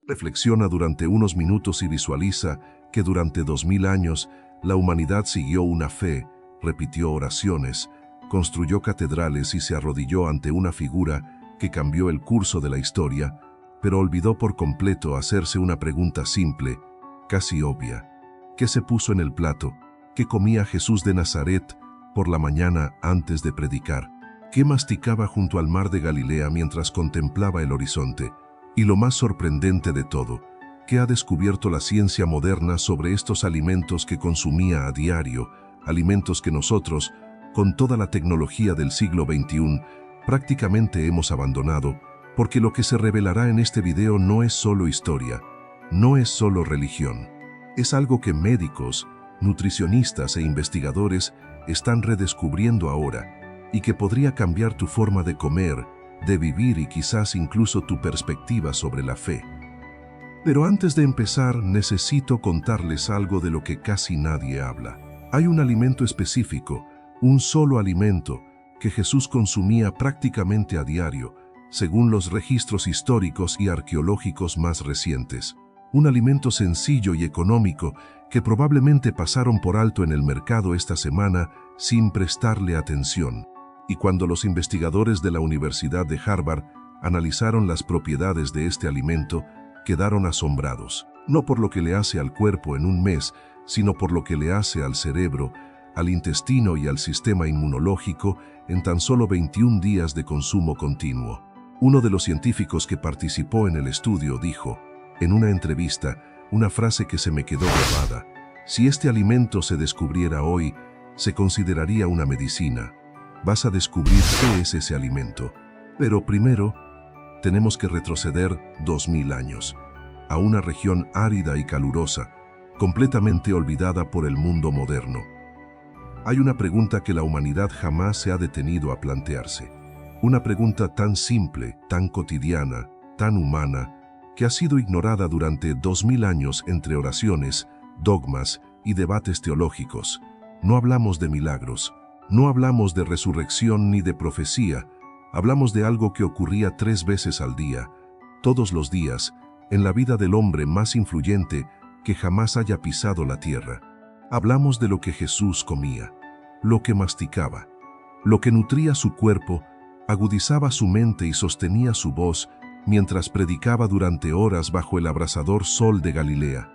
Reflexiona durante unos minutos y visualiza que durante 2000 años la humanidad siguió una fe, repitió oraciones, construyó catedrales y se arrodilló ante una figura que cambió el curso de la historia, pero olvidó por completo hacerse una pregunta simple, casi obvia. ¿Qué se puso en el plato? ¿Qué comía Jesús de Nazaret por la mañana antes de predicar? ¿Qué masticaba junto al mar de Galilea mientras contemplaba el horizonte? Y lo más sorprendente de todo, ¿qué ha descubierto la ciencia moderna sobre estos alimentos que consumía a diario, alimentos que nosotros, con toda la tecnología del siglo XXI, prácticamente hemos abandonado? Porque lo que se revelará en este video no es solo historia, no es solo religión. Es algo que médicos, nutricionistas e investigadores están redescubriendo ahora y que podría cambiar tu forma de comer, de vivir y quizás incluso tu perspectiva sobre la fe. Pero antes de empezar, necesito contarles algo de lo que casi nadie habla. Hay un alimento específico, un solo alimento, que Jesús consumía prácticamente a diario, según los registros históricos y arqueológicos más recientes. Un alimento sencillo y económico que probablemente pasaron por alto en el mercado esta semana sin prestarle atención. Y cuando los investigadores de la Universidad de Harvard analizaron las propiedades de este alimento, quedaron asombrados, no por lo que le hace al cuerpo en un mes, sino por lo que le hace al cerebro, al intestino y al sistema inmunológico en tan solo 21 días de consumo continuo. Uno de los científicos que participó en el estudio dijo, en una entrevista, una frase que se me quedó grabada: si este alimento se descubriera hoy, se consideraría una medicina. Vas a descubrir qué es ese alimento. Pero primero, tenemos que retroceder 2000 años, a una región árida y calurosa, completamente olvidada por el mundo moderno. Hay una pregunta que la humanidad jamás se ha detenido a plantearse. Una pregunta tan simple, tan cotidiana, tan humana, que ha sido ignorada durante 2000 años entre oraciones, dogmas y debates teológicos. No hablamos de milagros. No hablamos de resurrección ni de profecía, hablamos de algo que ocurría 3 veces al día, todos los días, en la vida del hombre más influyente que jamás haya pisado la tierra. Hablamos de lo que Jesús comía, lo que masticaba, lo que nutría su cuerpo, agudizaba su mente y sostenía su voz mientras predicaba durante horas bajo el abrasador sol de Galilea.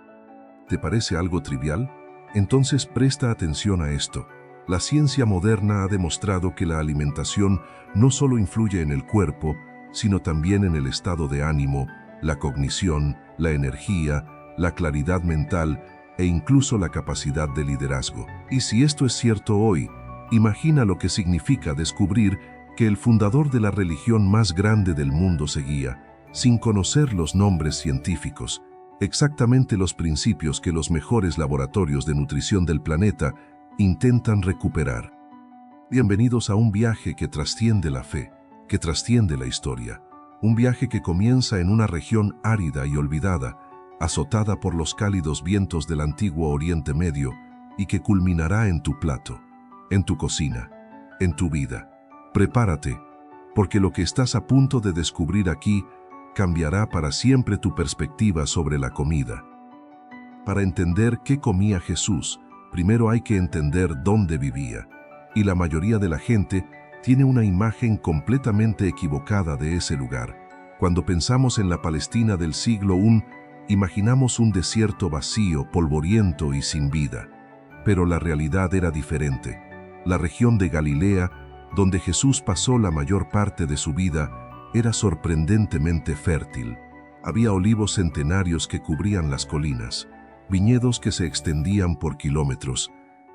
¿Te parece algo trivial? Entonces presta atención a esto. La ciencia moderna ha demostrado que la alimentación no solo influye en el cuerpo, sino también en el estado de ánimo, la cognición, la energía, la claridad mental e incluso la capacidad de liderazgo. Y si esto es cierto hoy, imagina lo que significa descubrir que el fundador de la religión más grande del mundo seguía, sin conocer los nombres científicos, exactamente los principios que los mejores laboratorios de nutrición del planeta intentan recuperar. Bienvenidos a un viaje que trasciende la fe, que trasciende la historia. Un viaje que comienza en una región árida y olvidada, azotada por los cálidos vientos del antiguo Oriente Medio, y que culminará en tu plato, en tu cocina, en tu vida. Prepárate, porque lo que estás a punto de descubrir aquí cambiará para siempre tu perspectiva sobre la comida. Para entender qué comía Jesús, primero hay que entender dónde vivía, y la mayoría de la gente tiene una imagen completamente equivocada de ese lugar. Cuando pensamos en la Palestina del siglo I, imaginamos un desierto vacío, polvoriento y sin vida. Pero la realidad era diferente. La región de Galilea, donde Jesús pasó la mayor parte de su vida, era sorprendentemente fértil. Había olivos centenarios que cubrían las colinas, viñedos que se extendían por kilómetros,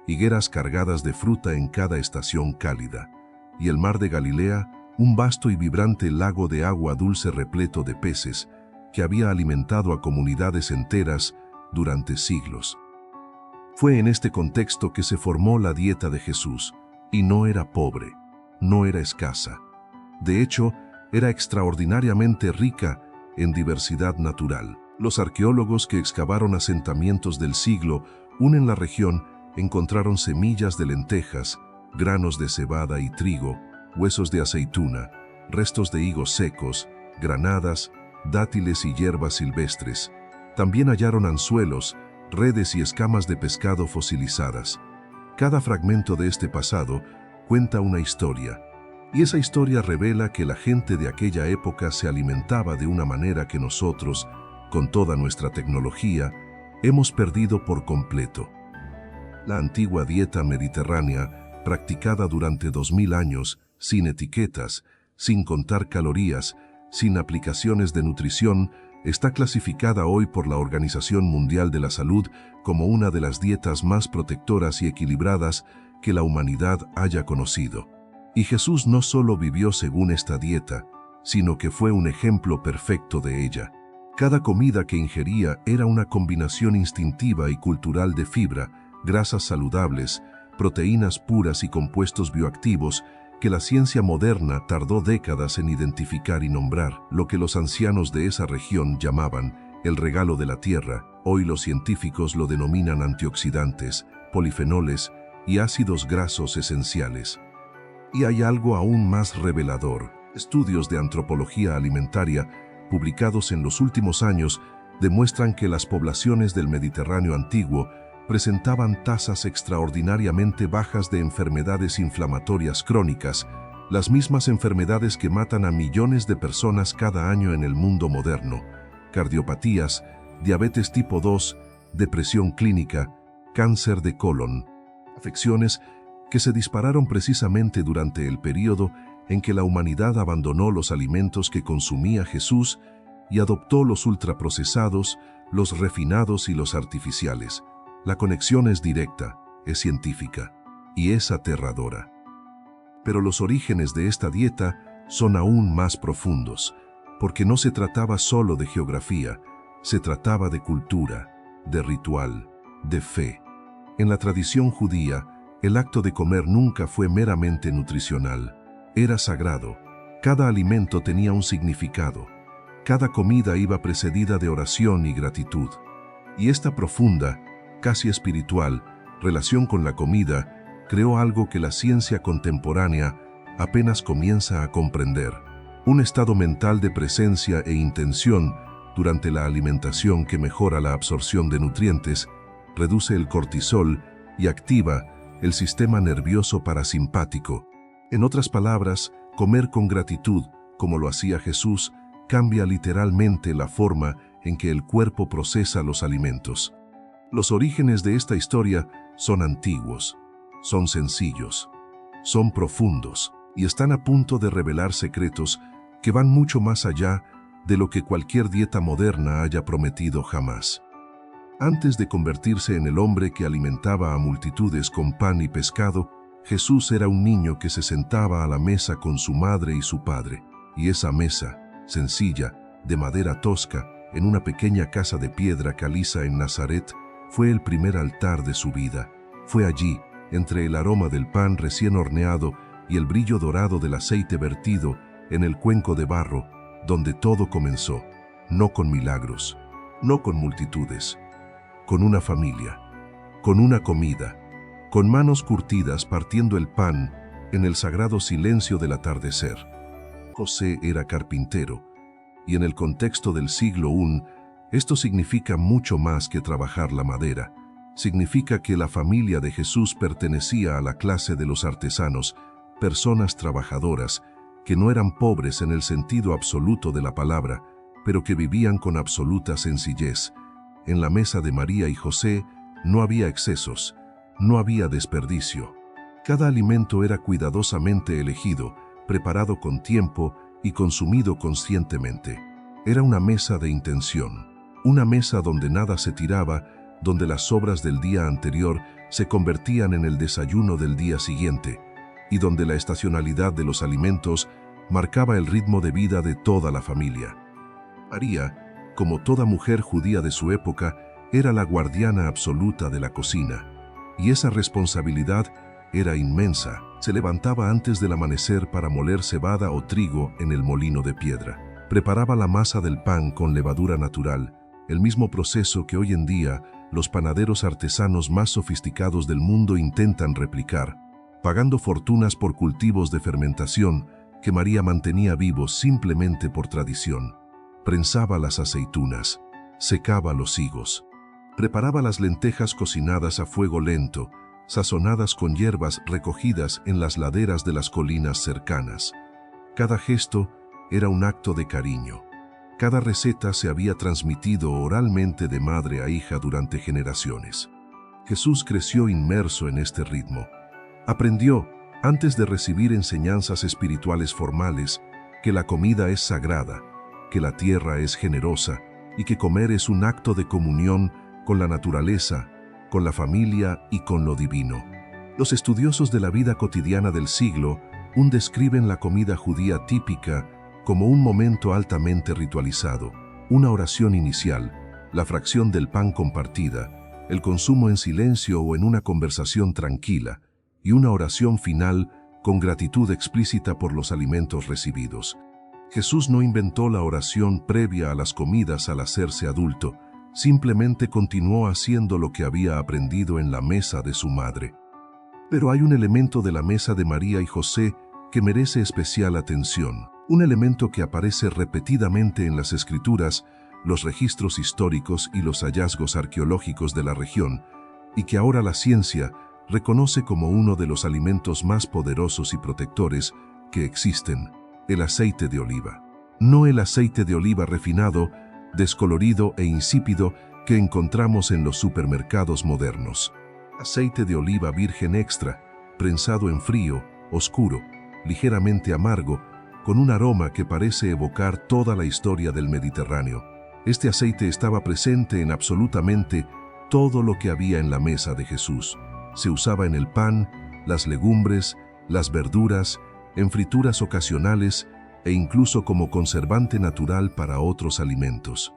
higueras cargadas de fruta en cada estación cálida, y el mar de Galilea, un vasto y vibrante lago de agua dulce repleto de peces, que había alimentado a comunidades enteras durante siglos. Fue en este contexto que se formó la dieta de Jesús, y no era pobre, no era escasa. De hecho, era extraordinariamente rica en diversidad natural. Los arqueólogos que excavaron asentamientos del siglo I en la región encontraron semillas de lentejas, granos de cebada y trigo, huesos de aceituna, restos de higos secos, granadas dátiles y hierbas silvestres. También hallaron anzuelos, redes y escamas de pescado fosilizadas. Cada fragmento de este pasado cuenta una historia, y esa historia revela que la gente de aquella época se alimentaba de una manera que nosotros, con toda nuestra tecnología, hemos perdido por completo. La antigua dieta mediterránea, practicada durante 2000 años, sin etiquetas, sin contar calorías, sin aplicaciones de nutrición, está clasificada hoy por la Organización Mundial de la Salud como una de las dietas más protectoras y equilibradas que la humanidad haya conocido. Y Jesús no solo vivió según esta dieta, sino que fue un ejemplo perfecto de ella. Cada comida que ingería era una combinación instintiva y cultural de fibra, grasas saludables, proteínas puras y compuestos bioactivos que la ciencia moderna tardó décadas en identificar y nombrar. Lo que los ancianos de esa región llamaban el regalo de la tierra, hoy los científicos lo denominan antioxidantes, polifenoles y ácidos grasos esenciales. Y hay algo aún más revelador. Estudios de antropología alimentaria publicados en los últimos años demuestran que las poblaciones del Mediterráneo antiguo presentaban tasas extraordinariamente bajas de enfermedades inflamatorias crónicas, las mismas enfermedades que matan a millones de personas cada año en el mundo moderno: cardiopatías, diabetes tipo 2, depresión clínica, cáncer de colon, afecciones que se dispararon precisamente durante el período en que la humanidad abandonó los alimentos que consumía Jesús y adoptó los ultraprocesados, los refinados y los artificiales. La conexión es directa, es científica y es aterradora. Pero los orígenes de esta dieta son aún más profundos, porque no se trataba solo de geografía, se trataba de cultura, de ritual, de fe. En la tradición judía, el acto de comer nunca fue meramente nutricional, era sagrado. Cada alimento tenía un significado. Cada comida iba precedida de oración y gratitud. Y esta profunda, casi espiritual, relación con la comida creó algo que la ciencia contemporánea apenas comienza a comprender: un estado mental de presencia e intención durante la alimentación que mejora la absorción de nutrientes, reduce el cortisol y activa el sistema nervioso parasimpático. En otras palabras, comer con gratitud, como lo hacía Jesús, cambia literalmente la forma en que el cuerpo procesa los alimentos. Los orígenes de esta historia son antiguos, son sencillos, son profundos y están a punto de revelar secretos que van mucho más allá de lo que cualquier dieta moderna haya prometido jamás. Antes de convertirse en el hombre que alimentaba a multitudes con pan y pescado, Jesús era un niño que se sentaba a la mesa con su madre y su padre. Y esa mesa, sencilla, de madera tosca, en una pequeña casa de piedra caliza en Nazaret, fue el primer altar de su vida. Fue allí, entre el aroma del pan recién horneado y el brillo dorado del aceite vertido en el cuenco de barro, donde todo comenzó, no con milagros, no con multitudes, con una familia, con una comida, con manos curtidas partiendo el pan en el sagrado silencio del atardecer. José era carpintero, y en el contexto del siglo I, esto significa mucho más que trabajar la madera. Significa que la familia de Jesús pertenecía a la clase de los artesanos, personas trabajadoras, que no eran pobres en el sentido absoluto de la palabra, pero que vivían con absoluta sencillez. En la mesa de María y José no había excesos, no había desperdicio. Cada alimento era cuidadosamente elegido, preparado con tiempo y consumido conscientemente. Era una mesa de intención, una mesa donde nada se tiraba, donde las sobras del día anterior se convertían en el desayuno del día siguiente, y donde la estacionalidad de los alimentos marcaba el ritmo de vida de toda la familia. María, como toda mujer judía de su época, era la guardiana absoluta de la cocina, y esa responsabilidad era inmensa. Se levantaba antes del amanecer para moler cebada o trigo en el molino de piedra. Preparaba la masa del pan con levadura natural, el mismo proceso que hoy en día los panaderos artesanos más sofisticados del mundo intentan replicar, pagando fortunas por cultivos de fermentación que María mantenía vivos simplemente por tradición. prensaba las aceitunas, secaba los higos, preparaba las lentejas cocinadas a fuego lento, sazonadas con hierbas recogidas en las laderas de las colinas cercanas. Cada gesto era un acto de cariño. Cada receta se había transmitido oralmente de madre a hija durante generaciones. Jesús creció inmerso en este ritmo. Aprendió, antes de recibir enseñanzas espirituales formales, que la comida es sagrada, que la tierra es generosa y que comer es un acto de comunión con la naturaleza, con la familia y con lo divino. Los estudiosos de la vida cotidiana del siglo describen la comida judía típica como un momento altamente ritualizado, una oración inicial, la fracción del pan compartida, el consumo en silencio o en una conversación tranquila, y una oración final con gratitud explícita por los alimentos recibidos. Jesús no inventó la oración previa a las comidas al hacerse adulto, simplemente continuó haciendo lo que había aprendido en la mesa de su madre. Pero hay un elemento de la mesa de María y José que merece especial atención, un elemento que aparece repetidamente en las Escrituras, los registros históricos y los hallazgos arqueológicos de la región, y que ahora la ciencia reconoce como uno de los alimentos más poderosos y protectores que existen: el aceite de oliva. No el aceite de oliva refinado, descolorido e insípido que encontramos en los supermercados modernos. Aceite de oliva virgen extra, prensado en frío, oscuro, ligeramente amargo, con un aroma que parece evocar toda la historia del Mediterráneo. Este aceite estaba presente en absolutamente todo lo que había en la mesa de Jesús. Se usaba en el pan, las legumbres, las verduras, en frituras ocasionales e incluso como conservante natural para otros alimentos.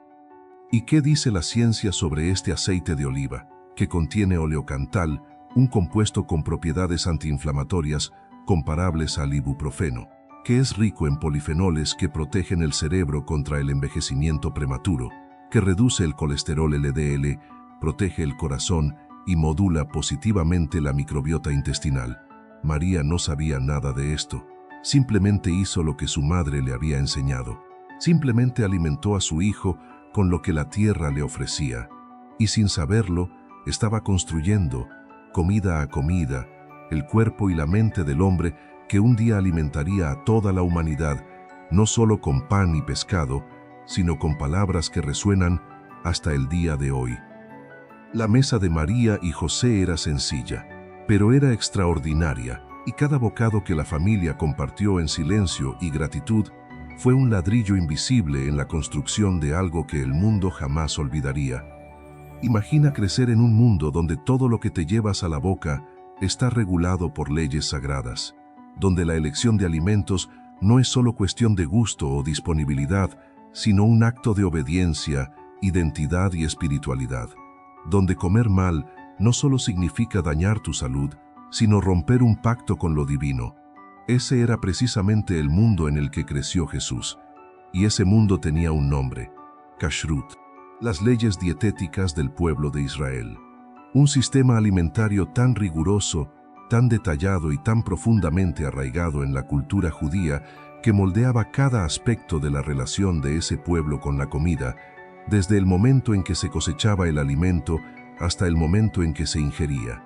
¿Y qué dice la ciencia sobre este aceite de oliva, que contiene oleocantal, un compuesto con propiedades antiinflamatorias comparables al ibuprofeno, que es rico en polifenoles que protegen el cerebro contra el envejecimiento prematuro, que reduce el colesterol LDL, protege el corazón y modula positivamente la microbiota intestinal? María no sabía nada de esto. Simplemente hizo lo que su madre le había enseñado. Simplemente alimentó a su hijo con lo que la tierra le ofrecía. Y sin saberlo, estaba construyendo, comida a comida, el cuerpo y la mente del hombre que un día alimentaría a toda la humanidad, no solo con pan y pescado, sino con palabras que resuenan hasta el día de hoy. La mesa de María y José era sencilla, pero era extraordinaria, y cada bocado que la familia compartió en silencio y gratitud fue un ladrillo invisible en la construcción de algo que el mundo jamás olvidaría. Imagina crecer en un mundo donde todo lo que te llevas a la boca está regulado por leyes sagradas, donde la elección de alimentos no es solo cuestión de gusto o disponibilidad, sino un acto de obediencia, identidad y espiritualidad, donde comer mal no solo significa dañar tu salud, sino romper un pacto con lo divino. Ese era precisamente el mundo en el que creció Jesús, y ese mundo tenía un nombre: Kashrut, las leyes dietéticas del pueblo de Israel. Un sistema alimentario tan riguroso, tan detallado y tan profundamente arraigado en la cultura judía que moldeaba cada aspecto de la relación de ese pueblo con la comida, desde el momento en que se cosechaba el alimento hasta el momento en que se ingería.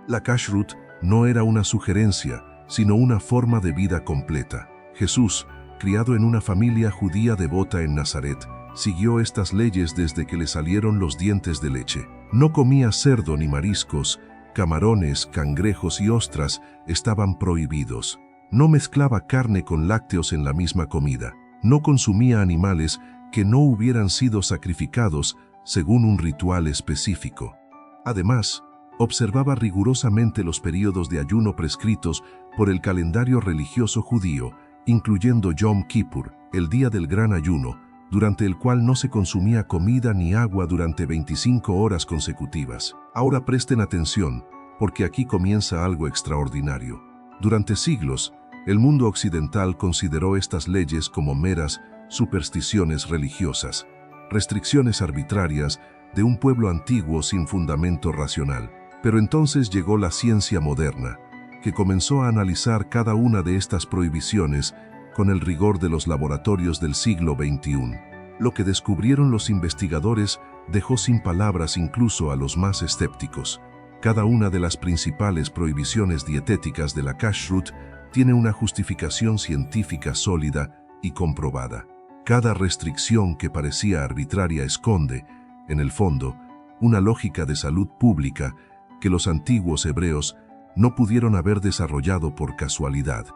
La Kashrut no era una sugerencia, sino una forma de vida completa. Jesús, criado en una familia judía devota en Nazaret, siguió estas leyes desde que le salieron los dientes de leche. No comía cerdo ni mariscos, camarones, cangrejos y ostras estaban prohibidos. No mezclaba carne con lácteos en la misma comida. No consumía animales que no hubieran sido sacrificados según un ritual específico. Además, observaba rigurosamente los períodos de ayuno prescritos por el calendario religioso judío, incluyendo Yom Kippur, el día del gran ayuno, durante el cual no se consumía comida ni agua durante 25 horas consecutivas. Ahora presten atención, porque aquí comienza algo extraordinario. Durante siglos, el mundo occidental consideró estas leyes como meras supersticiones religiosas, restricciones arbitrarias de un pueblo antiguo sin fundamento racional. Pero entonces llegó la ciencia moderna, que comenzó a analizar cada una de estas prohibiciones con el rigor de los laboratorios del siglo XXI. Lo que descubrieron los investigadores dejó sin palabras incluso a los más escépticos. Cada una de las principales prohibiciones dietéticas de la Kashrut tiene una justificación científica sólida y comprobada. Cada restricción que parecía arbitraria esconde, en el fondo, una lógica de salud pública que los antiguos hebreos no pudieron haber desarrollado por casualidad.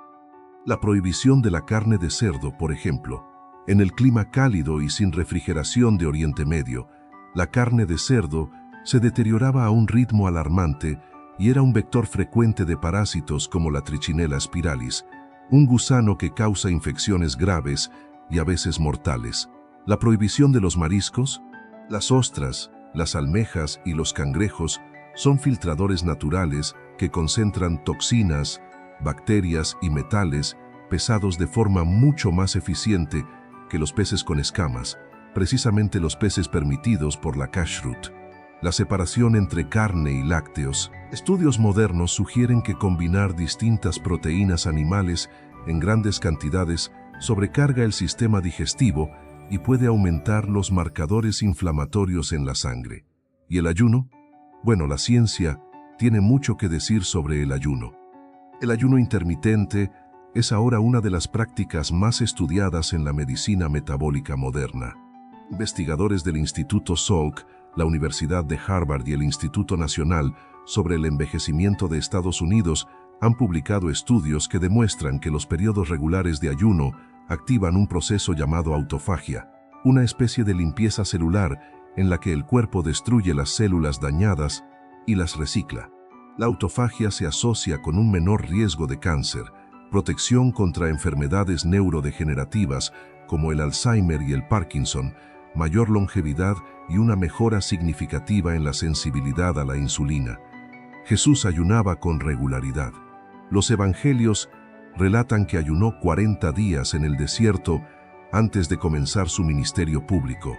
La prohibición de la carne de cerdo, por ejemplo. En el clima cálido y sin refrigeración de Oriente Medio, la carne de cerdo se deterioraba a un ritmo alarmante y era un vector frecuente de parásitos como la Trichinella spiralis, un gusano que causa infecciones graves y a veces mortales. La prohibición de los mariscos, las ostras, las almejas y los cangrejos son filtradores naturales que concentran toxinas, bacterias y metales pesados de forma mucho más eficiente que los peces con escamas, precisamente los peces permitidos por la Kashrut. La separación entre carne y lácteos. Estudios modernos sugieren que combinar distintas proteínas animales en grandes cantidades sobrecarga el sistema digestivo y puede aumentar los marcadores inflamatorios en la sangre. ¿Y el ayuno? Bueno, la ciencia tiene mucho que decir sobre el ayuno. El ayuno intermitente es ahora una de las prácticas más estudiadas en la medicina metabólica moderna. Investigadores del Instituto Salk, la Universidad de Harvard y el Instituto Nacional sobre el Envejecimiento de Estados Unidos han publicado estudios que demuestran que los periodos regulares de ayuno activan un proceso llamado autofagia, una especie de limpieza celular en la que el cuerpo destruye las células dañadas y las recicla. La autofagia se asocia con un menor riesgo de cáncer, protección contra enfermedades neurodegenerativas como el Alzheimer y el Parkinson, mayor longevidad y una mejora significativa en la sensibilidad a la insulina. Jesús ayunaba con regularidad. Los evangelios relatan que ayunó 40 días en el desierto antes de comenzar su ministerio público.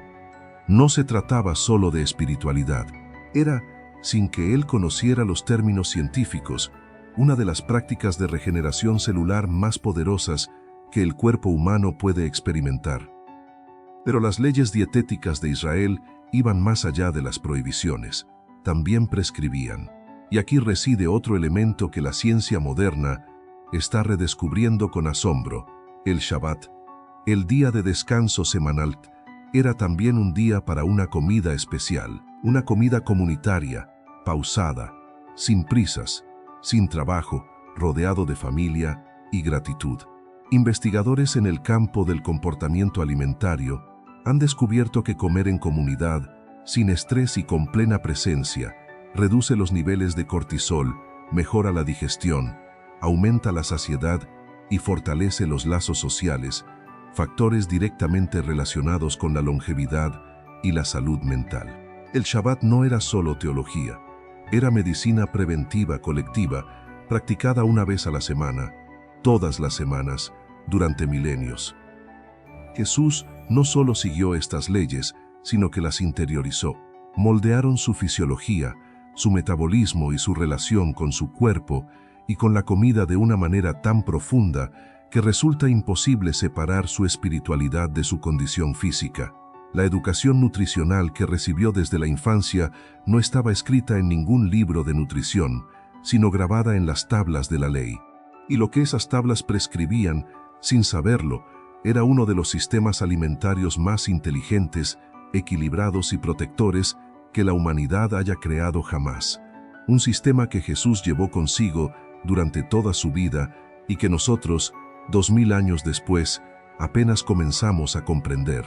No se trataba solo de espiritualidad, era, sin que él conociera los términos científicos, una de las prácticas de regeneración celular más poderosas que el cuerpo humano puede experimentar. Pero las leyes dietéticas de Israel iban más allá de las prohibiciones, también prescribían. Y aquí reside otro elemento que la ciencia moderna está redescubriendo con asombro: el Shabbat. El día de descanso semanal era también un día para una comida especial, una comida comunitaria, pausada, sin prisas, sin trabajo, rodeado de familia y gratitud. Investigadores en el campo del comportamiento alimentario han descubierto que comer en comunidad, sin estrés y con plena presencia, reduce los niveles de cortisol, mejora la digestión, aumenta la saciedad y fortalece los lazos sociales, factores directamente relacionados con la longevidad y la salud mental. El Shabbat no era solo teología, era medicina preventiva colectiva, practicada una vez a la semana, todas las semanas, durante milenios. Jesús no solo siguió estas leyes, sino que las interiorizó. Moldearon su fisiología, su metabolismo y su relación con su cuerpo y con la comida de una manera tan profunda que resulta imposible separar su espiritualidad de su condición física. La educación nutricional que recibió desde la infancia no estaba escrita en ningún libro de nutrición, sino grabada en las tablas de la ley. Y lo que esas tablas prescribían, sin saberlo, era uno de los sistemas alimentarios más inteligentes, equilibrados y protectores que la humanidad haya creado jamás. Un sistema que Jesús llevó consigo durante toda su vida y que nosotros, 2000 años después, apenas comenzamos a comprender.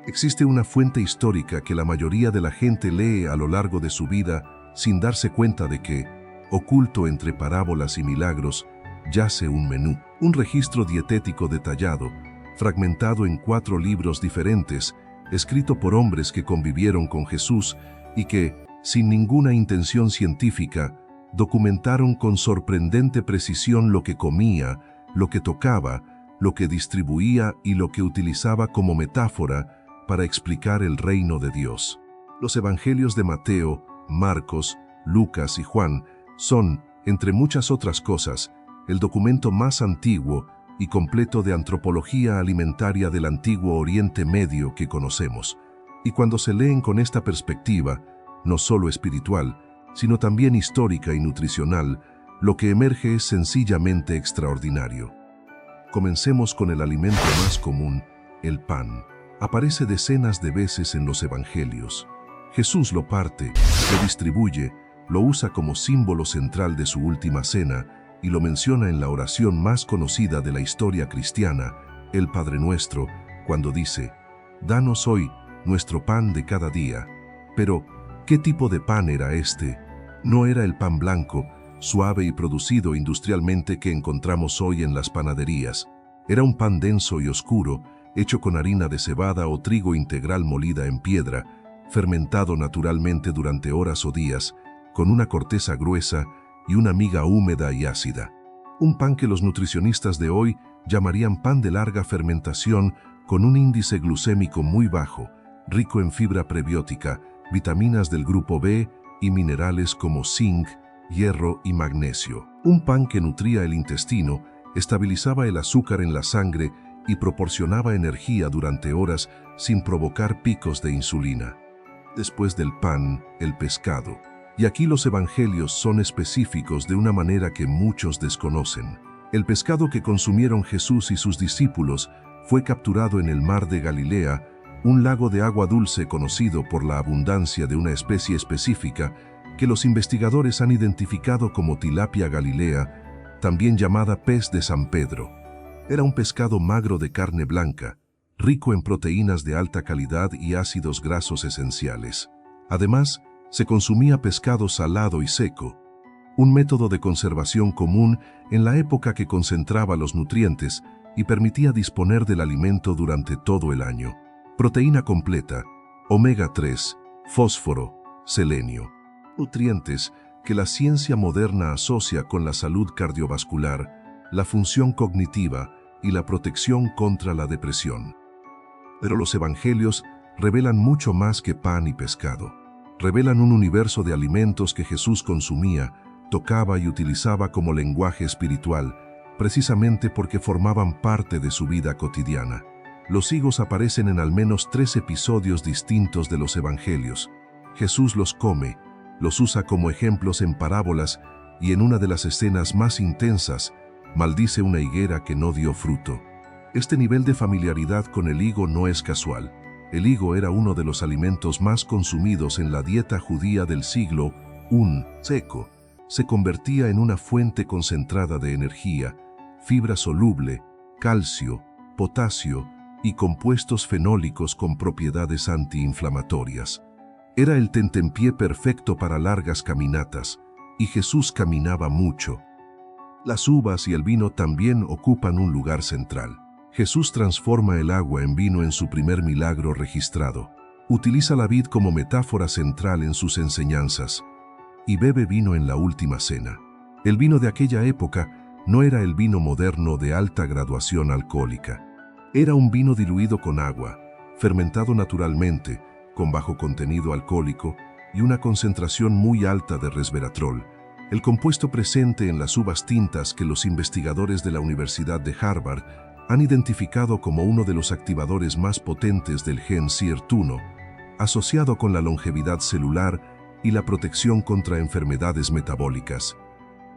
Existe una fuente histórica que la mayoría de la gente lee a lo largo de su vida sin darse cuenta de que, oculto entre parábolas y milagros, yace un menú, un registro dietético detallado, fragmentado en 4 libros diferentes, escrito por hombres que convivieron con Jesús y que, sin ninguna intención científica, documentaron con sorprendente precisión lo que comía, lo que tocaba, lo que distribuía y lo que utilizaba como metáfora para explicar el reino de Dios. Los evangelios de Mateo, Marcos, Lucas y Juan son, entre muchas otras cosas, el documento más antiguo y completo de antropología alimentaria del antiguo Oriente Medio que conocemos. Y cuando se leen con esta perspectiva, no solo espiritual, sino también histórica y nutricional, lo que emerge es sencillamente extraordinario. Comencemos con el alimento más común, el pan. Aparece decenas de veces en los evangelios. Jesús lo parte, lo distribuye, lo usa como símbolo central de su última cena y lo menciona en la oración más conocida de la historia cristiana, el Padre Nuestro, cuando dice: «Danos hoy nuestro pan de cada día». Pero, ¿qué tipo de pan era este? No era el pan blanco, suave y producido industrialmente que encontramos hoy en las panaderías. Era un pan denso y oscuro, hecho con harina de cebada o trigo integral molida en piedra, fermentado naturalmente durante horas o días, con una corteza gruesa y una miga húmeda y ácida. Un pan que los nutricionistas de hoy llamarían pan de larga fermentación, con un índice glucémico muy bajo, rico en fibra prebiótica, vitaminas del grupo B y minerales como zinc, hierro y magnesio. Un pan que nutría el intestino, estabilizaba el azúcar en la sangre y proporcionaba energía durante horas sin provocar picos de insulina. Después del pan, el pescado. Y aquí los evangelios son específicos de una manera que muchos desconocen. El pescado que consumieron Jesús y sus discípulos fue capturado en el mar de Galilea, un lago de agua dulce conocido por la abundancia de una especie específica que los investigadores han identificado como tilapia galilea, también llamada pez de San Pedro. Era un pescado magro de carne blanca, rico en proteínas de alta calidad y ácidos grasos esenciales. Además, se consumía pescado salado y seco, un método de conservación común en la época que concentraba los nutrientes y permitía disponer del alimento durante todo el año. Proteína completa, omega 3, fósforo, selenio. Nutrientes que la ciencia moderna asocia con la salud cardiovascular, la función cognitiva y la protección contra la depresión. Pero los evangelios revelan mucho más que pan y pescado. Revelan un universo de alimentos que Jesús consumía, tocaba y utilizaba como lenguaje espiritual, precisamente porque formaban parte de su vida cotidiana. Los higos aparecen en al menos 3 episodios distintos de los evangelios. Jesús los come, los usa como ejemplos en parábolas y en una de las escenas más intensas, maldice una higuera que no dio fruto. Este nivel de familiaridad con el higo no es casual. El higo era uno de los alimentos más consumidos en la dieta judía del siglo I. Seco, se convertía en una fuente concentrada de energía, fibra soluble, calcio, potasio y compuestos fenólicos con propiedades antiinflamatorias. Era el tentempié perfecto para largas caminatas, y Jesús caminaba mucho. Las uvas y el vino también ocupan un lugar central. Jesús transforma el agua en vino en su primer milagro registrado. Utiliza la vid como metáfora central en sus enseñanzas y bebe vino en la última cena. El vino de aquella época no era el vino moderno de alta graduación alcohólica. Era un vino diluido con agua, fermentado naturalmente, con bajo contenido alcohólico y una concentración muy alta de resveratrol, el compuesto presente en las uvas tintas que los investigadores de la Universidad de Harvard han identificado como uno de los activadores más potentes del gen SIRT1, asociado con la longevidad celular y la protección contra enfermedades metabólicas.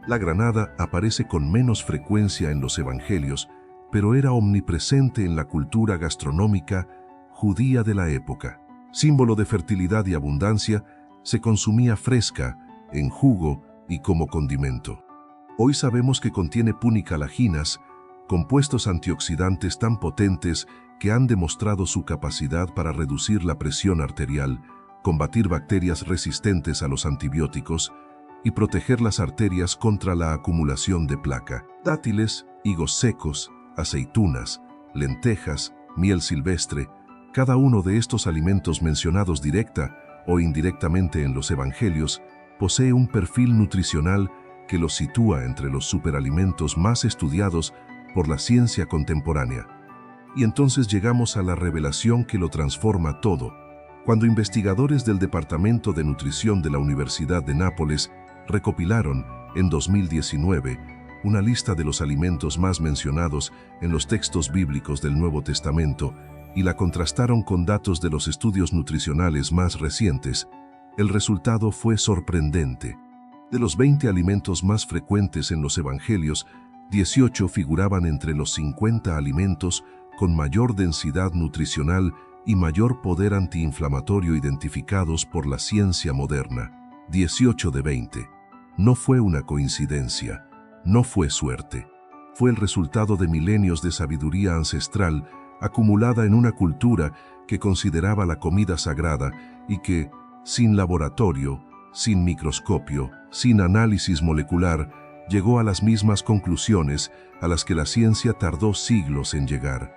La granada aparece con menos frecuencia en los evangelios, pero era omnipresente en la cultura gastronómica judía de la época. Símbolo de fertilidad y abundancia, se consumía fresca, en jugo y como condimento. Hoy sabemos que contiene punicalaginas, compuestos antioxidantes tan potentes que han demostrado su capacidad para reducir la presión arterial, combatir bacterias resistentes a los antibióticos y proteger las arterias contra la acumulación de placa. Dátiles, higos secos, aceitunas, lentejas, miel silvestre, cada uno de estos alimentos mencionados directa o indirectamente en los evangelios posee un perfil nutricional que los sitúa entre los superalimentos más estudiados por la ciencia contemporánea. Y entonces llegamos a la revelación que lo transforma todo, cuando investigadores del Departamento de Nutrición de la Universidad de Nápoles recopilaron, en 2019, una lista de los alimentos más mencionados en los textos bíblicos del Nuevo Testamento y la contrastaron con datos de los estudios nutricionales más recientes, el resultado fue sorprendente. De los 20 alimentos más frecuentes en los evangelios, 18 figuraban entre los 50 alimentos con mayor densidad nutricional y mayor poder antiinflamatorio identificados por la ciencia moderna. 18 de 20. No fue una coincidencia, no fue suerte. Fue el resultado de milenios de sabiduría ancestral acumulada en una cultura que consideraba la comida sagrada y que, sin laboratorio, sin microscopio, sin análisis molecular, llegó a las mismas conclusiones a las que la ciencia tardó siglos en llegar.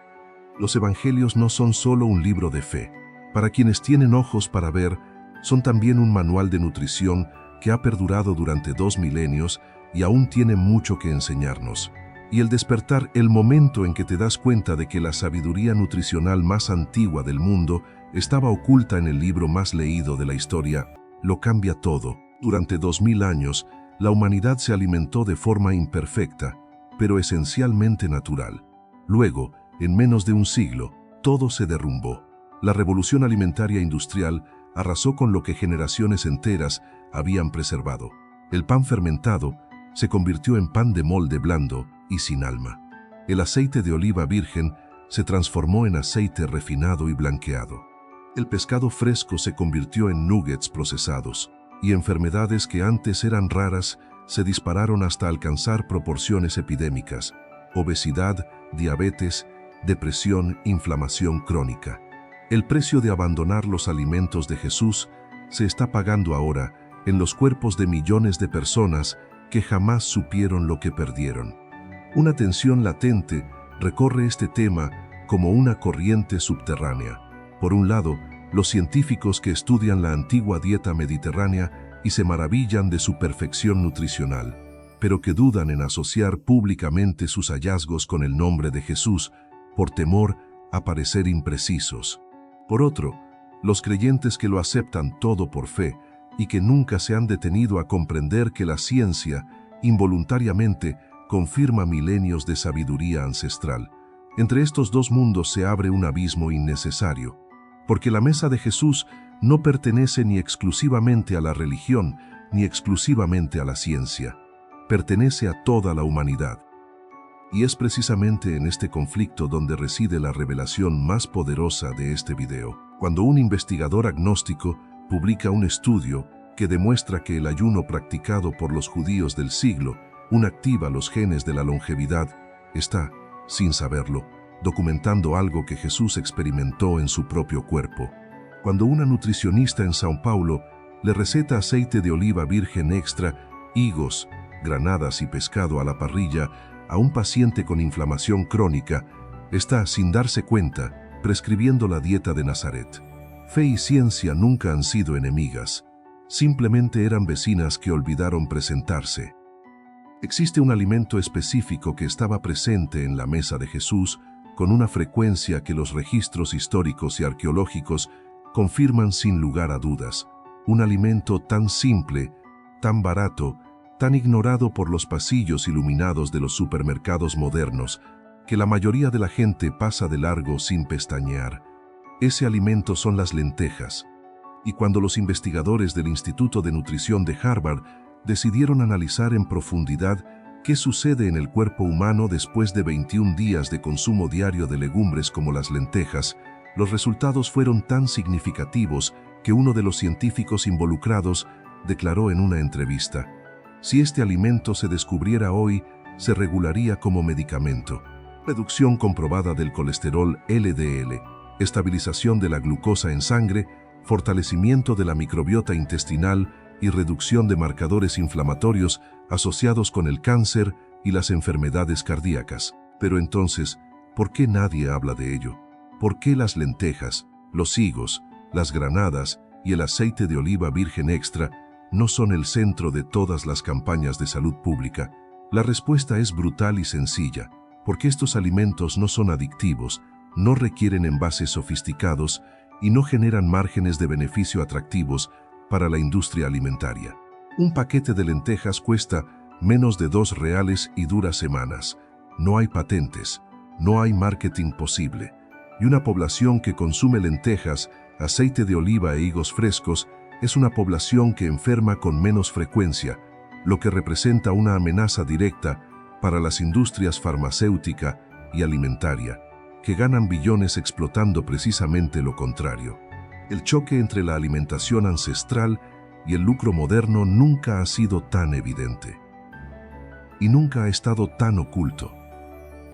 Los evangelios no son solo un libro de fe. Para quienes tienen ojos para ver, son también un manual de nutrición que ha perdurado durante 2 milenios y aún tiene mucho que enseñarnos. Y el despertar, el momento en que te das cuenta de que la sabiduría nutricional más antigua del mundo estaba oculta en el libro más leído de la historia, lo cambia todo. Durante 2000 años, la humanidad se alimentó de forma imperfecta, pero esencialmente natural. Luego, en menos de un siglo, todo se derrumbó. La revolución alimentaria industrial arrasó con lo que generaciones enteras habían preservado. El pan fermentado se convirtió en pan de molde blando y sin alma. El aceite de oliva virgen se transformó en aceite refinado y blanqueado. El pescado fresco se convirtió en nuggets procesados, y enfermedades que antes eran raras se dispararon hasta alcanzar proporciones epidémicas: obesidad, diabetes, depresión, inflamación crónica. El precio de abandonar los alimentos de Jesús se está pagando ahora en los cuerpos de millones de personas que jamás supieron lo que perdieron. Una tensión latente recorre este tema como una corriente subterránea. Por un lado, los científicos que estudian la antigua dieta mediterránea y se maravillan de su perfección nutricional, pero que dudan en asociar públicamente sus hallazgos con el nombre de Jesús por temor a parecer imprecisos. Por otro, los creyentes que lo aceptan todo por fe y que nunca se han detenido a comprender que la ciencia, involuntariamente, confirma milenios de sabiduría ancestral. Entre estos dos mundos se abre un abismo innecesario, porque la mesa de Jesús no pertenece ni exclusivamente a la religión, ni exclusivamente a la ciencia. Pertenece a toda la humanidad. Y es precisamente en este conflicto donde reside la revelación más poderosa de este video. Cuando un investigador agnóstico publica un estudio que demuestra que el ayuno practicado por los judíos del siglo activa los genes de la longevidad, está, sin saberlo, documentando algo que Jesús experimentó en su propio cuerpo. Cuando una nutricionista en São Paulo le receta aceite de oliva virgen extra, higos, granadas y pescado a la parrilla a un paciente con inflamación crónica, está, sin darse cuenta, prescribiendo la dieta de Nazaret. Fe y ciencia nunca han sido enemigas, simplemente eran vecinas que olvidaron presentarse. Existe un alimento específico que estaba presente en la mesa de Jesús con una frecuencia que los registros históricos y arqueológicos confirman sin lugar a dudas. Un alimento tan simple, tan barato, tan ignorado por los pasillos iluminados de los supermercados modernos, que la mayoría de la gente pasa de largo sin pestañear. Ese alimento son las lentejas. Y cuando los investigadores del Instituto de Nutrición de Harvard decidieron analizar en profundidad qué sucede en el cuerpo humano después de 21 días de consumo diario de legumbres como las lentejas, los resultados fueron tan significativos que uno de los científicos involucrados declaró en una entrevista: si este alimento se descubriera hoy, se regularía como medicamento. Reducción comprobada del colesterol LDL, estabilización de la glucosa en sangre, fortalecimiento de la microbiota intestinal y reducción de marcadores inflamatorios asociados con el cáncer y las enfermedades cardíacas. Pero entonces, ¿por qué nadie habla de ello? ¿Por qué las lentejas, los higos, las granadas y el aceite de oliva virgen extra no son el centro de todas las campañas de salud pública? La respuesta es brutal y sencilla, porque estos alimentos no son adictivos, no requieren envases sofisticados y no generan márgenes de beneficio atractivos para la industria alimentaria. Un paquete de lentejas cuesta menos de R$2 y dura semanas. No hay patentes, no hay marketing posible. Y una población que consume lentejas, aceite de oliva e higos frescos es una población que enferma con menos frecuencia, lo que representa una amenaza directa para las industrias farmacéutica y alimentaria, que ganan billones explotando precisamente lo contrario. El choque entre la alimentación ancestral y el lucro moderno nunca ha sido tan evidente. Y nunca ha estado tan oculto.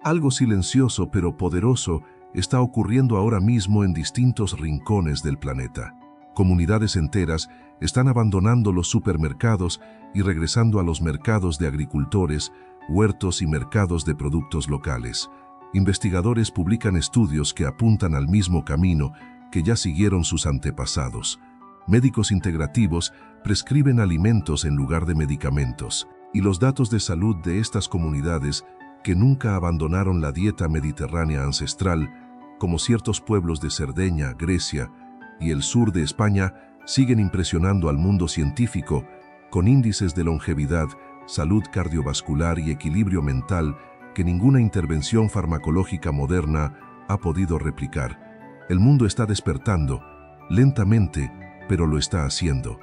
Algo silencioso pero poderoso está ocurriendo ahora mismo en distintos rincones del planeta. Comunidades enteras están abandonando los supermercados y regresando a los mercados de agricultores, huertos y mercados de productos locales. Investigadores publican estudios que apuntan al mismo camino que ya siguieron sus antepasados. Médicos integrativos prescriben alimentos en lugar de medicamentos, y los datos de salud de estas comunidades que nunca abandonaron la dieta mediterránea ancestral, como ciertos pueblos de Cerdeña, Grecia y el sur de España, siguen impresionando al mundo científico con índices de longevidad, salud cardiovascular y equilibrio mental que ninguna intervención farmacológica moderna ha podido replicar. El mundo está despertando, lentamente, pero lo está haciendo.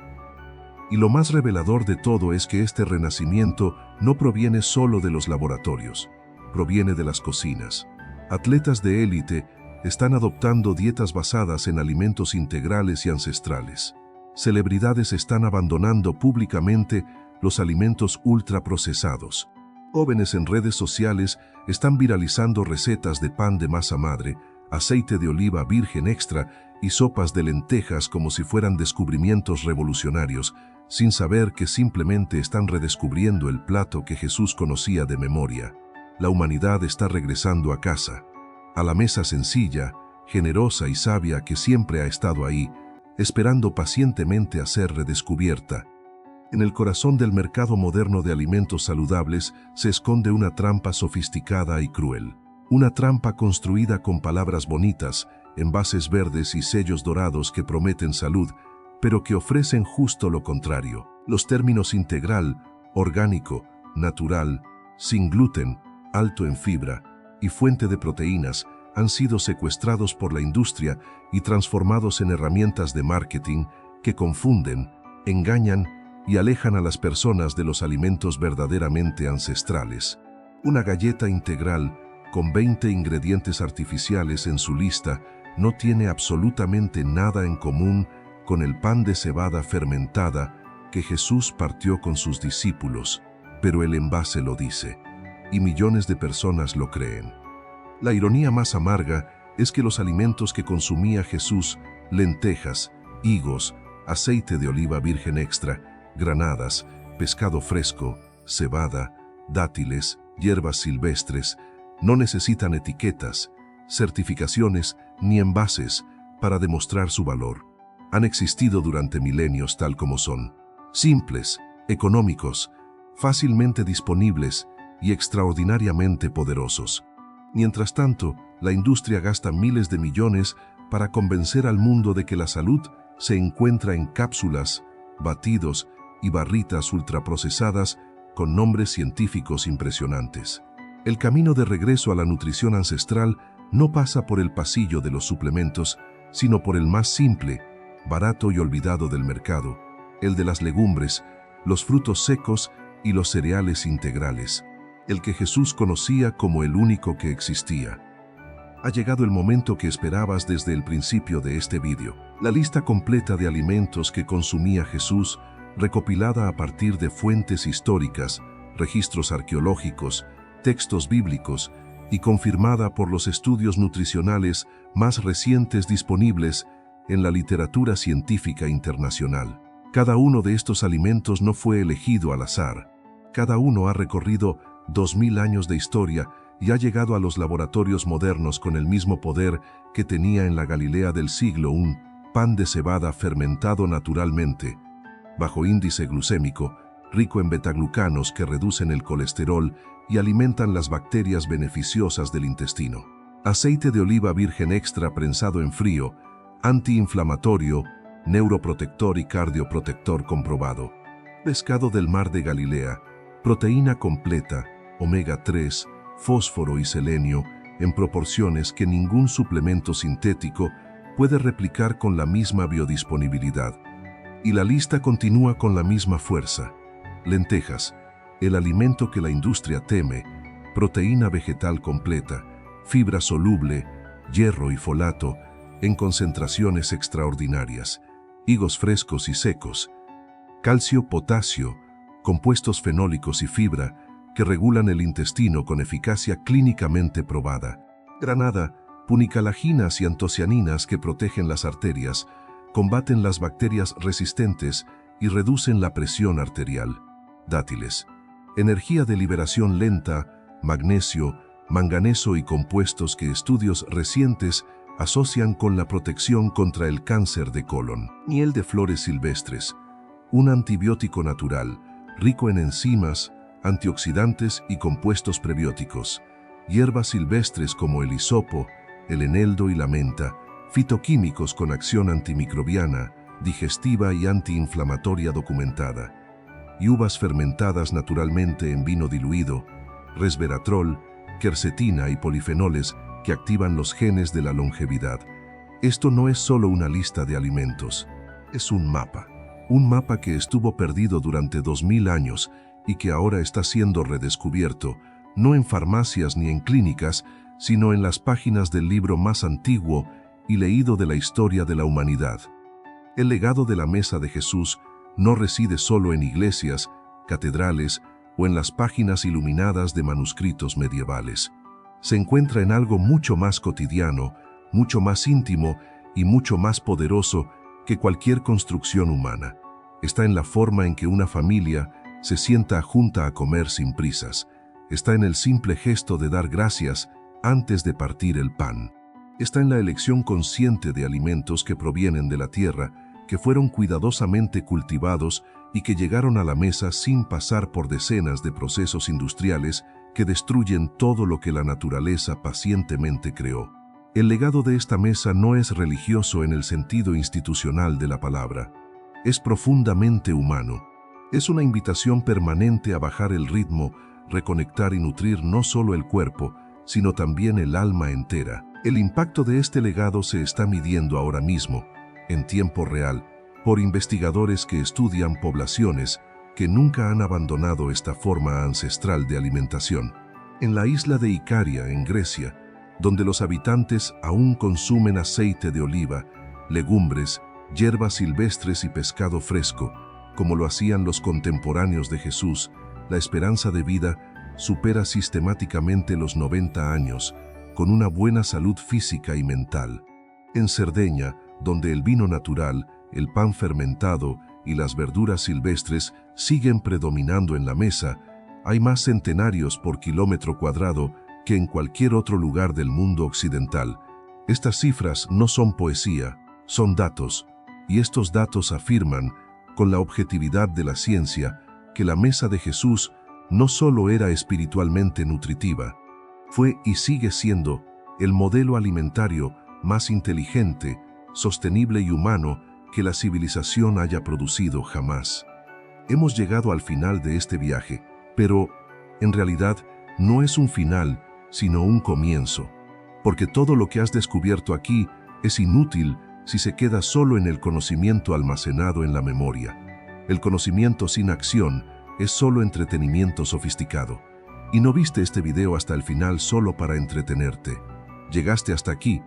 Y lo más revelador de todo es que este renacimiento no proviene solo de los laboratorios, proviene de las cocinas. Atletas de élite están adoptando dietas basadas en alimentos integrales y ancestrales. Celebridades están abandonando públicamente los alimentos ultraprocesados. Jóvenes en redes sociales están viralizando recetas de pan de masa madre, aceite de oliva virgen extra y sopas de lentejas como si fueran descubrimientos revolucionarios, sin saber que simplemente están redescubriendo el plato que Jesús conocía de memoria. La humanidad está regresando a casa, a la mesa sencilla, generosa y sabia que siempre ha estado ahí, esperando pacientemente a ser redescubierta. En el corazón del mercado moderno de alimentos saludables se esconde una trampa sofisticada y cruel. Una trampa construida con palabras bonitas, envases verdes y sellos dorados que prometen salud, pero que ofrecen justo lo contrario. Los términos integral, orgánico, natural, sin gluten, alto en fibra y fuente de proteínas han sido secuestrados por la industria y transformados en herramientas de marketing que confunden, engañan y alejan a las personas de los alimentos verdaderamente ancestrales. Una galleta integral con 20 ingredientes artificiales en su lista no tiene absolutamente nada en común con el pan de cebada fermentada que Jesús partió con sus discípulos, pero el envase lo dice, y millones de personas lo creen. La ironía más amarga es que los alimentos que consumía Jesús, lentejas, higos, aceite de oliva virgen extra, granadas, pescado fresco, cebada, dátiles, hierbas silvestres, no necesitan etiquetas, certificaciones ni envases para demostrar su valor. Han existido durante milenios tal como son, simples, económicos, fácilmente disponibles y extraordinariamente poderosos. Mientras tanto, la industria gasta miles de millones para convencer al mundo de que la salud se encuentra en cápsulas, batidos y barritas ultraprocesadas con nombres científicos impresionantes. El camino de regreso a la nutrición ancestral no pasa por el pasillo de los suplementos, sino por el más simple, barato y olvidado del mercado, el de las legumbres, los frutos secos y los cereales integrales, el que Jesús conocía como el único que existía. Ha llegado el momento que esperabas desde el principio de este vídeo. La lista completa de alimentos que consumía Jesús, recopilada a partir de fuentes históricas, registros arqueológicos, textos bíblicos y confirmada por los estudios nutricionales más recientes disponibles en la literatura científica internacional. Cada uno de estos alimentos no fue elegido al azar. Cada uno ha recorrido 2000 años de historia y ha llegado a los laboratorios modernos con el mismo poder que tenía en la Galilea del siglo I, pan de cebada fermentado naturalmente, bajo índice glucémico, rico en betaglucanos que reducen el colesterol y alimentan las bacterias beneficiosas del intestino. Aceite de oliva virgen extra prensado en frío, antiinflamatorio, neuroprotector y cardioprotector comprobado. Pescado del mar de Galilea, proteína completa, omega 3, fósforo y selenio en proporciones que ningún suplemento sintético puede replicar con la misma biodisponibilidad. Y la lista continúa con la misma fuerza. Lentejas, el alimento que la industria teme, proteína vegetal completa, fibra soluble, hierro y folato en concentraciones extraordinarias, higos frescos y secos, calcio, potasio, compuestos fenólicos y fibra que regulan el intestino con eficacia clínicamente probada, granada, punicalaginas y antocianinas que protegen las arterias, combaten las bacterias resistentes y reducen la presión arterial. Dátiles, energía de liberación lenta, magnesio, manganeso y compuestos que estudios recientes asocian con la protección contra el cáncer de colon. Miel de flores silvestres, un antibiótico natural, rico en enzimas, antioxidantes y compuestos prebióticos. Hierbas silvestres como el hisopo, el eneldo y la menta, fitoquímicos con acción antimicrobiana, digestiva y antiinflamatoria documentada. Y uvas fermentadas naturalmente en vino diluido, resveratrol, quercetina y polifenoles que activan los genes de la longevidad. Esto no es solo una lista de alimentos, es un mapa que estuvo perdido durante 2000 años y que ahora está siendo redescubierto, no en farmacias ni en clínicas, sino en las páginas del libro más antiguo y leído de la historia de la humanidad. El legado de la mesa de Jesús no reside solo en iglesias, catedrales o en las páginas iluminadas de manuscritos medievales. Se encuentra en algo mucho más cotidiano, mucho más íntimo y mucho más poderoso que cualquier construcción humana. Está en la forma en que una familia se sienta junta a comer sin prisas. Está en el simple gesto de dar gracias antes de partir el pan. Está en la elección consciente de alimentos que provienen de la tierra, que fueron cuidadosamente cultivados y que llegaron a la mesa sin pasar por decenas de procesos industriales que destruyen todo lo que la naturaleza pacientemente creó. El legado de esta mesa no es religioso en el sentido institucional de la palabra. Es profundamente humano. Es una invitación permanente a bajar el ritmo, reconectar y nutrir no solo el cuerpo, sino también el alma entera. El impacto de este legado se está midiendo ahora mismo, en tiempo real, por investigadores que estudian poblaciones que nunca han abandonado esta forma ancestral de alimentación. En la isla de Icaria, en Grecia, donde los habitantes aún consumen aceite de oliva, legumbres, hierbas silvestres y pescado fresco, como lo hacían los contemporáneos de Jesús, la esperanza de vida supera sistemáticamente los 90 años, con una buena salud física y mental. En Cerdeña, donde el vino natural, el pan fermentado y las verduras silvestres siguen predominando en la mesa, hay más centenarios por kilómetro cuadrado que en cualquier otro lugar del mundo occidental. Estas cifras no son poesía, son datos, y estos datos afirman, con la objetividad de la ciencia, que la mesa de Jesús no solo era espiritualmente nutritiva, fue y sigue siendo el modelo alimentario más inteligente, sostenible y humano que la civilización haya producido jamás. Hemos llegado al final de este viaje, pero en realidad no es un final, sino un comienzo, porque todo lo que has descubierto aquí es inútil si se queda solo en el conocimiento almacenado en la memoria. El conocimiento sin acción es solo entretenimiento sofisticado. Y no viste este video hasta el final solo para entretenerte. Llegaste hasta aquí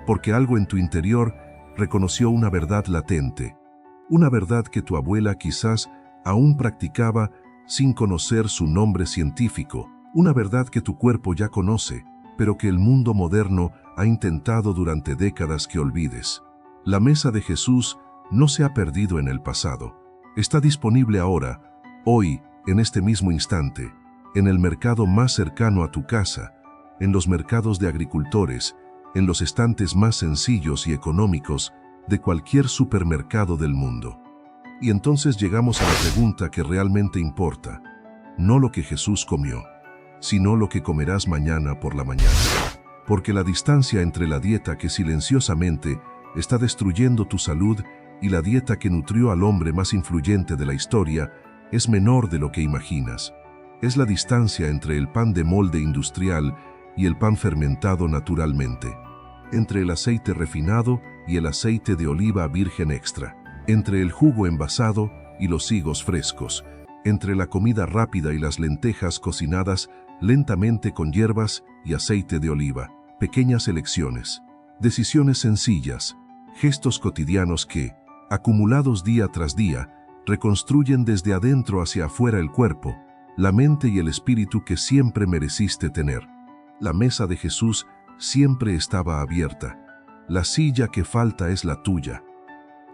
porque algo en tu interior reconoció una verdad latente, una verdad que tu abuela quizás aún practicaba sin conocer su nombre científico, una verdad que tu cuerpo ya conoce, pero que el mundo moderno ha intentado durante décadas que olvides. La mesa de Jesús no se ha perdido en el pasado. Está disponible ahora, hoy, en este mismo instante, en el mercado más cercano a tu casa, en los mercados de agricultores, en los estantes más sencillos y económicos de cualquier supermercado del mundo. Y entonces llegamos a la pregunta que realmente importa, no lo que Jesús comió, sino lo que comerás mañana por la mañana. Porque la distancia entre la dieta que silenciosamente está destruyendo tu salud y la dieta que nutrió al hombre más influyente de la historia es menor de lo que imaginas. Es la distancia entre el pan de molde industrial y el pan fermentado naturalmente, entre el aceite refinado y el aceite de oliva virgen extra, entre el jugo envasado y los higos frescos, entre la comida rápida y las lentejas cocinadas lentamente con hierbas y aceite de oliva. Pequeñas elecciones, decisiones sencillas, gestos cotidianos que, acumulados día tras día, reconstruyen desde adentro hacia afuera el cuerpo, la mente y el espíritu que siempre mereciste tener. La mesa de Jesús siempre estaba abierta. La silla que falta es la tuya.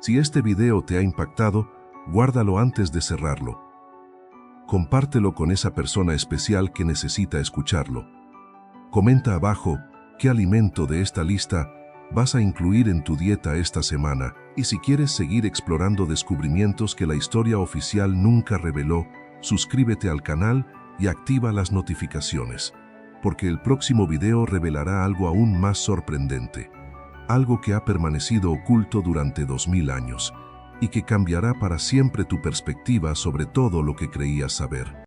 Si este video te ha impactado, guárdalo antes de cerrarlo. Compártelo con esa persona especial que necesita escucharlo. Comenta abajo qué alimento de esta lista vas a incluir en tu dieta esta semana, y si quieres seguir explorando descubrimientos que la historia oficial nunca reveló, suscríbete al canal y activa las notificaciones, porque el próximo video revelará algo aún más sorprendente, algo que ha permanecido oculto durante 2000 años y que cambiará para siempre tu perspectiva sobre todo lo que creías saber.